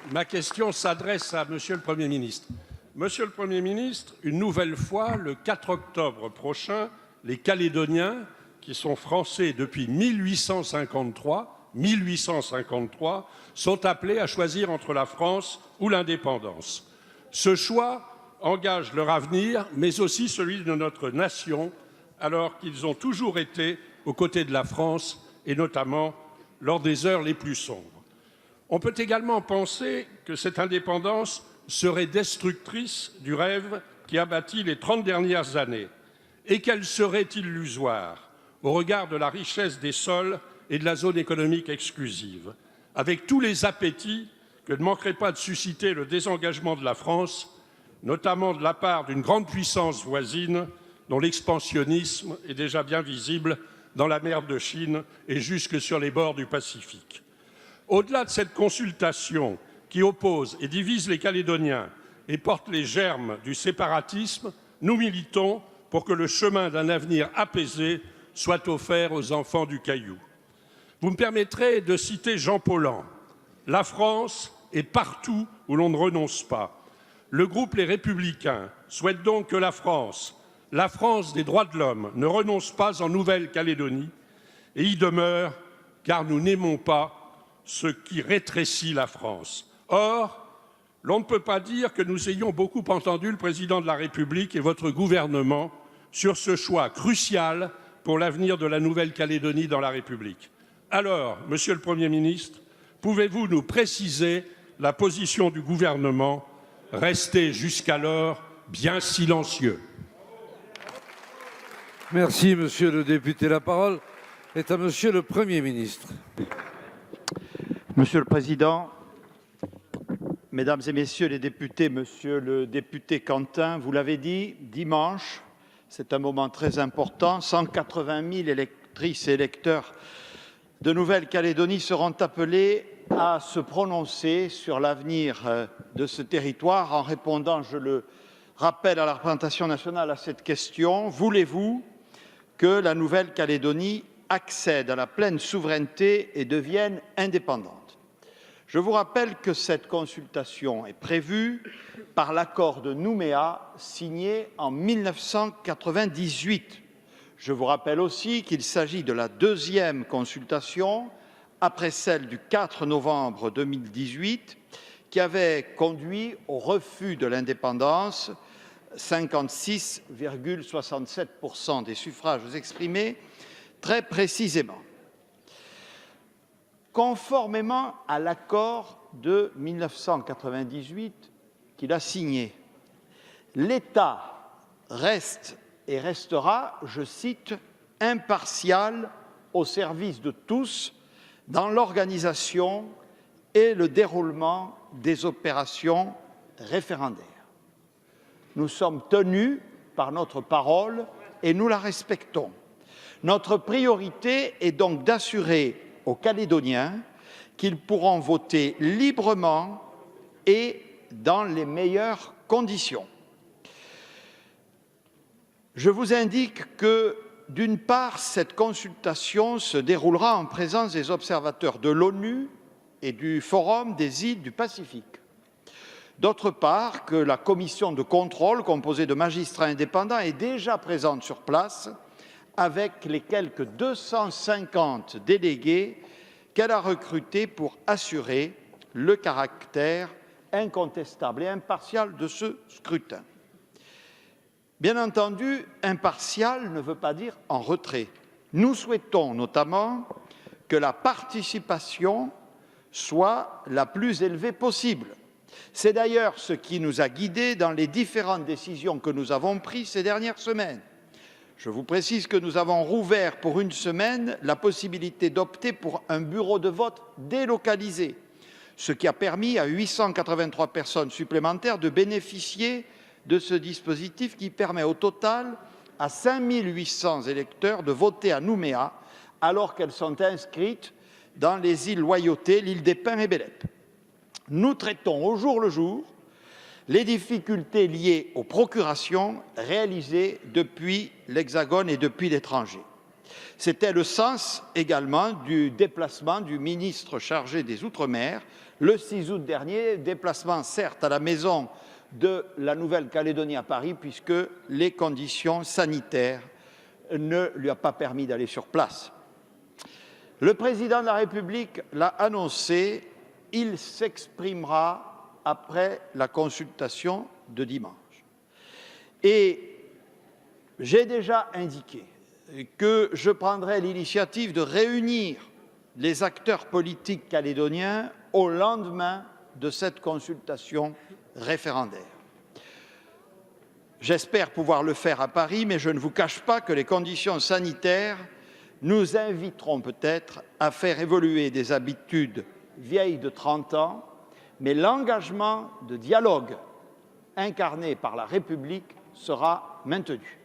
Ma question s'adresse à Monsieur le Premier ministre. Monsieur le Premier ministre, une nouvelle fois, le 4 octobre prochain, les Calédoniens, qui sont français depuis 1853, sont appelés à choisir entre la France ou l'indépendance. Ce choix engage leur avenir, mais aussi celui de notre nation, alors qu'ils ont toujours été aux côtés de la France, et notamment lors des heures les plus sombres. On peut également penser que cette indépendance serait destructrice du rêve qui a bâti les 30 dernières années et qu'elle serait illusoire au regard de la richesse des sols et de la zone économique exclusive, avec tous les appétits que ne manquerait pas de susciter le désengagement de la France, notamment de la part d'une grande puissance voisine dont l'expansionnisme est déjà bien visible dans la mer de Chine et jusque sur les bords du Pacifique. Au-delà de cette consultation qui oppose et divise les Calédoniens et porte les germes du séparatisme, nous militons pour que le chemin d'un avenir apaisé soit offert aux enfants du Caillou. Vous me permettrez de citer Jean Paulhan. La France est partout où l'on ne renonce pas. Le groupe Les Républicains souhaite donc que la France des droits de l'homme, ne renonce pas en Nouvelle-Calédonie et y demeure, car nous n'aimons pas ce qui rétrécit la France. Or, l'on ne peut pas dire que nous ayons beaucoup entendu le président de la République et votre gouvernement sur ce choix crucial pour l'avenir de la Nouvelle-Calédonie dans la République. Alors, Monsieur le Premier ministre, pouvez-vous nous préciser la position du gouvernement, resté jusqu'alors bien silencieux? Merci, Monsieur le député. La parole est à Monsieur le Premier ministre. Monsieur le Président, Mesdames et Messieurs les députés, Monsieur le député Quentin, vous l'avez dit, dimanche, c'est un moment très important, 180 000 électrices et électeurs de Nouvelle-Calédonie seront appelés à se prononcer sur l'avenir de ce territoire en répondant, je le rappelle à la représentation nationale, à cette question. Voulez-vous que la Nouvelle-Calédonie accède à la pleine souveraineté et devienne indépendante? Je vous rappelle que cette consultation est prévue par l'accord de Nouméa signé en 1998. Je vous rappelle aussi qu'il s'agit de la deuxième consultation, après celle du 4 novembre 2018, qui avait conduit au refus de l'indépendance, 56,67% des suffrages exprimés, très précisément. Conformément à l'accord de 1998 qu'il a signé, l'État reste et restera, je cite, impartial au service de tous dans l'organisation et le déroulement des opérations référendaires. Nous sommes tenus par notre parole et nous la respectons. Notre priorité est donc d'assurer aux Calédoniens qu'ils pourront voter librement et dans les meilleures conditions. Je vous indique que, d'une part, cette consultation se déroulera en présence des observateurs de l'ONU et du Forum des îles du Pacifique. D'autre part, que la commission de contrôle, composée de magistrats indépendants, est déjà présente sur place avec les quelques 250 délégués qu'elle a recrutés pour assurer le caractère incontestable et impartial de ce scrutin. Bien entendu, impartial ne veut pas dire en retrait. Nous souhaitons notamment que la participation soit la plus élevée possible. C'est d'ailleurs ce qui nous a guidés dans les différentes décisions que nous avons prises ces dernières semaines. Je vous précise que nous avons rouvert pour une semaine la possibilité d'opter pour un bureau de vote délocalisé, ce qui a permis à 883 personnes supplémentaires de bénéficier de ce dispositif qui permet au total à 5 800 électeurs de voter à Nouméa alors qu'elles sont inscrites dans les îles Loyauté, l'île des Pins et Bélep. Nous traitons au jour le jour les difficultés liées aux procurations réalisées depuis l'Hexagone et depuis l'étranger. C'était le sens également du déplacement du ministre chargé des Outre-mer, le 6 août dernier, déplacement certes à la maison de la Nouvelle-Calédonie à Paris, puisque les conditions sanitaires ne lui ont pas permis d'aller sur place. Le président de la République l'a annoncé, il s'exprimera après la consultation de dimanche. Et j'ai déjà indiqué que je prendrai l'initiative de réunir les acteurs politiques calédoniens au lendemain de cette consultation référendaire. J'espère pouvoir le faire à Paris, mais je ne vous cache pas que les conditions sanitaires nous inviteront peut-être à faire évoluer des habitudes vieilles de 30 ans, mais l'engagement de dialogue incarné par la République sera maintenu.